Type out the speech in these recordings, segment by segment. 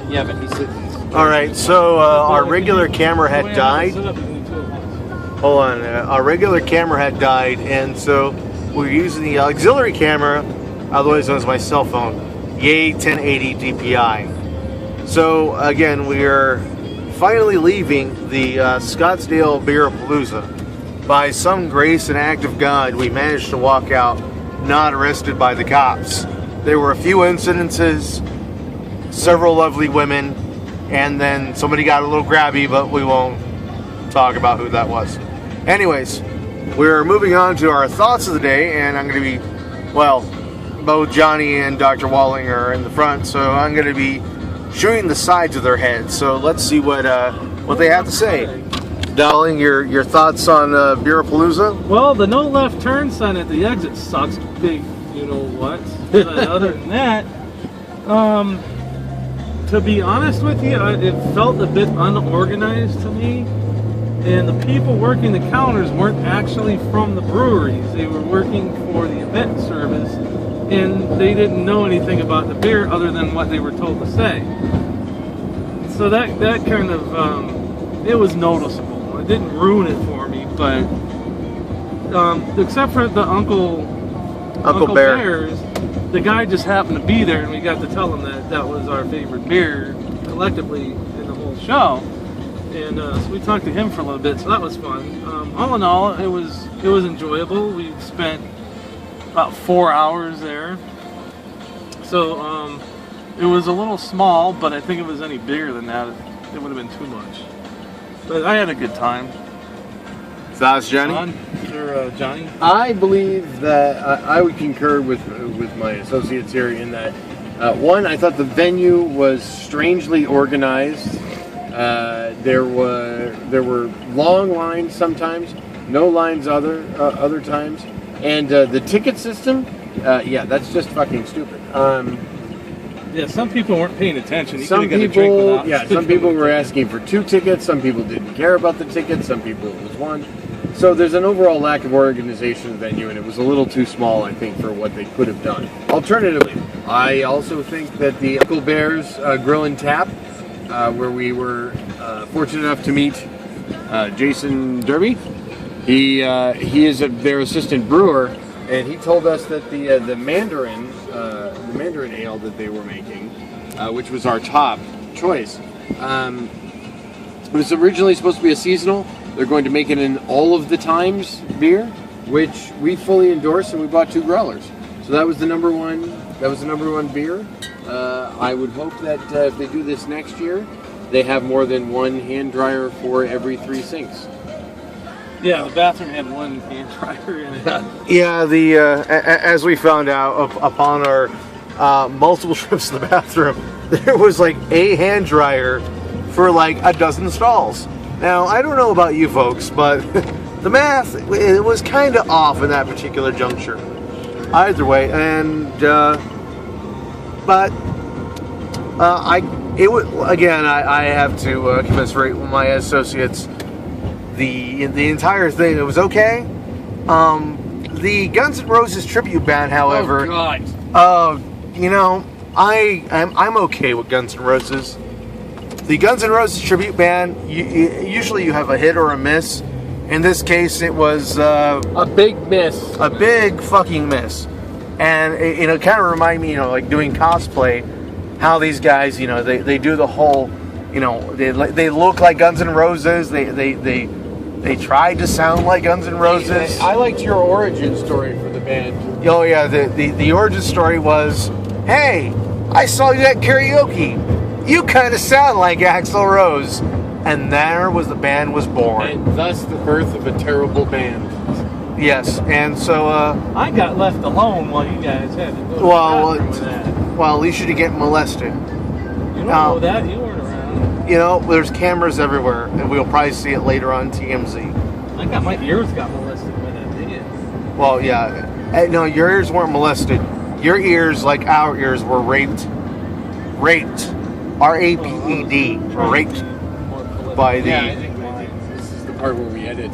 Yeah, but he said. All right, so our regular camera had died. Hold on, our regular camera had died, and so we're using the auxiliary camera, otherwise known as my cell phone, Yay 1080 DPI. So again, we are finally leaving the Scottsdale Beer-a-Palooza. By some grace and act of God, we managed to walk out not arrested by the cops. There were a few incidences, several lovely women, and then somebody got a little grabby, but we won't talk about who that was. Anyways, we're moving on to our thoughts of the day, and I'm going to be, well, both Johnny and Dr. Walling are in the front, so I'm going to be shooting the sides of their heads. So let's see what they have to say. Darling, your thoughts on Beer-a-Palooza? Well, the no left turn sign at the exit sucks big, you know what. Other than that, to be honest with you, it felt a bit unorganized to me. And the people working the counters weren't actually from the breweries. They were working for the event service, and they didn't know anything about the beer other than what they were told to say. So that kind of, it was noticeable. It didn't ruin it for me, but except for the Uncle Bears, the guy just happened to be there, and we got to tell him that was our favorite beer collectively in the whole show. And so we talked to him for a little bit, so that was fun. All in all, it was enjoyable. We spent about 4 hours there. So it was a little small, but I think if it was any bigger than that, it would have been too much. But I had a good time. Thoughts, Johnny? Johnny? I believe that I would concur with my associates here in that one, I thought the venue was strangely organized. There were long lines sometimes, no lines other times, and the ticket system, yeah, that's just fucking stupid. Yeah, some people weren't paying attention. Some people were asking for 2 tickets. Some people didn't care about the tickets. Some people it was 1. So there's an overall lack of organization of the venue, and it was a little too small, I think, for what they could have done. Alternatively, I also think that the Uncle Bear's Grill and Tap, where we were fortunate enough to meet Jason Derby. He is their assistant brewer, and he told us that the Mandarin ale that they were making, which was our top choice, it was originally supposed to be a seasonal. They're going to make it in all of the times beer, which we fully endorse, and we bought 2 growlers. So that was the number one. That was the number 1 beer. I would hope that if they do this next year, they have more than 1 hand dryer for every 3 sinks. Yeah, the bathroom had 1 hand dryer in it. Yeah, as we found out upon our multiple trips to the bathroom, there was like a hand dryer for like a dozen stalls. Now, I don't know about you folks, but the math, it was kind of off in that particular juncture. Either way, and I have to commiserate with my associates. The entire thing, it was okay. The Guns N' Roses tribute band, however, oh God, you know, I'm okay with Guns N' Roses. The Guns N' Roses tribute band, usually you have a hit or a miss. In this case, it was a big miss. A big fucking miss. And it kind of reminded me, like doing cosplay, how these guys, they do the whole, they look like Guns N' Roses. They tried to sound like Guns N' Roses. I liked your origin story for the band. Oh yeah, the origin story was, hey, I saw you at karaoke. You kind of sound like Axl Rose. And there was the band was born. And thus the birth of a terrible band. Yes, and so I got left alone while you guys had to go to the bathroom with that. Well, at least you didn't get molested. You don't know that. You weren't around. There's cameras everywhere, and we'll probably see it later on TMZ. My ears got molested by that idiot. Well, yeah. No, your ears weren't molested. Your ears, like our ears, were raped. Raped. R-A-P-E-D. Raped. By the... Yeah, I think this is the part where we edit.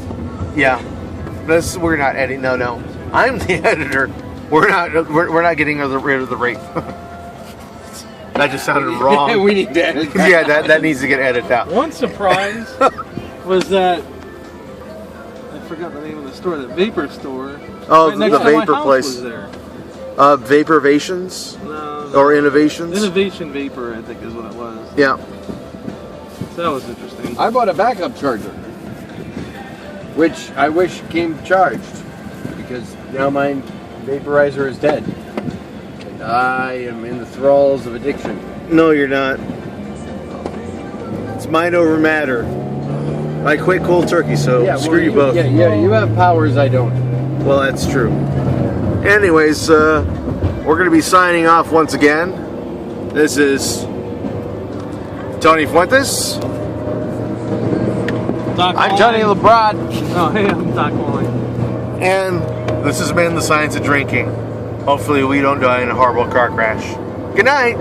Yeah. We're not editing. No. I'm the editor. We're not getting rid of the rape. That just sounded wrong. We need to edit that. Yeah, that needs to get edited out. One surprise was that I forgot the name of the store, the vapor store. Oh, right next the to my vapor house place. was there. Vaporvations No, or innovations? Innovation Vapor, I think is what it was. Yeah. So that was interesting. I bought a backup charger, which I wish came charged, because now my vaporizer is dead. And I am in the thralls of addiction. No, you're not. It's mind over matter. I quit cold turkey, so screw you both. Yeah, you have powers I don't. Well, that's true. Anyways, we're going to be signing off once again. This is Tony Fuentes. Doc I'm Holling. Johnny LeBrod. Oh, hey, I'm Doc Holling. And this has been The Science of Drinking. Hopefully we don't die in a horrible car crash. Good night.